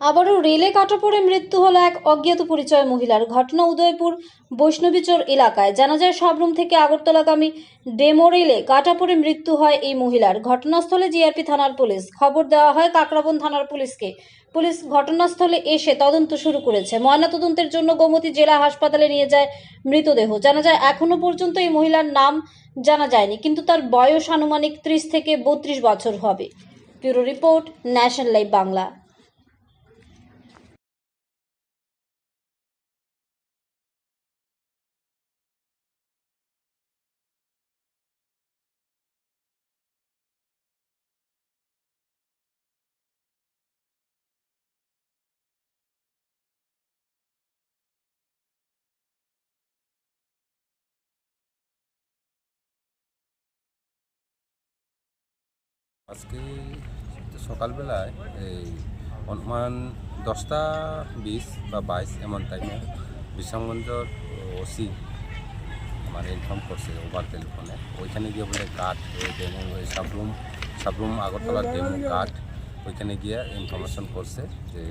আবারও রেলে কাটা পড়ে মৃত্যু হলো এক অজ্ঞাত পরিচয় মহিলার। ঘটনা উদয়পুর বৈষ্ণবীচর এলাকায়। জানা যায় সাবরুম থেকে আগরতলাগামী ডেমো রেলে কাটা পড়ে মৃত্যু হয় এই মহিলার। ঘটনাস্থলে জিআরপি থানার পুলিশ। খবর দেওয়া হয় কাকরাবন থানার পুলিশকে। পুলিশ ঘটনাস্থলে এসে তদন্ত শুরু করেছে। ময়নাতদন্তের জন্য গোমতী জেলা হাসপাতালে নিয়ে যায় মৃতদেহ। জানা যায় এখনো পর্যন্ত এই মহিলার নাম জানা যায়নি, কিন্তু তার বয়স আনুমানিক 30 থেকে 32 বছর হবে। Bureau report, national live Bangla. আজকে সকালবেলায় এই অনুমান 10টা 20 বা 22 এমন টাইমে বিশ্রামগঞ্জর ওসি আমার ইনফর্ম করছে ওভার টেলিফোনে। ওইখানে গিয়ে বলে কাঠ ডেমো সাবরুম আগরতলার ডেমো কাঠ, ওইখানে গিয়ে ইনফরমেশন করছে যে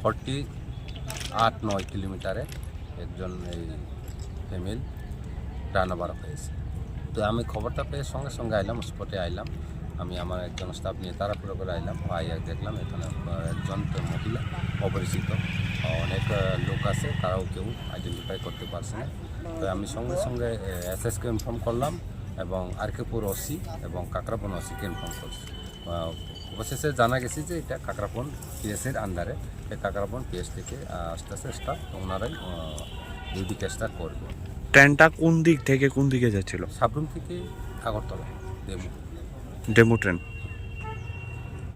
48-9 কিলোমিটারে একজন এই ফিমেল প্রাণ হারানো হয়েছে। তো আমি খবরটা পেয়ে সঙ্গে সঙ্গে আইলাম, স্পটে আইলাম। আমি আমার একজন স্টাফ নিয়ে তাড়াহুড়ো করে আইলাম, দেখলাম এখানে একজন মহিলা অপরিচিত, অনেক লোক আছে, তারাও কেউ আইডেন্টিফাই করতে পারছে না। তো আমি সঙ্গে সঙ্গে এসএসকে ইনফর্ম করলাম এবং আরকেপুর ওসি এবং কাকরাবন ওসিকে ইনফর্ম করছি। অবশেষে জানা গেছে যে এটা কাকরাবন পিএসের আন্ডারে, কাকরাবন পিএস থেকে আস্তে আস্তে স্টাফ ওনারাই ডিউটি কেসটা করবে। ট্রেনটা কোন দিক থেকে কোন দিকে যাচ্ছিল? সাবরুম থেকে আগরতলা ডেমো ডেমো ট্রেন।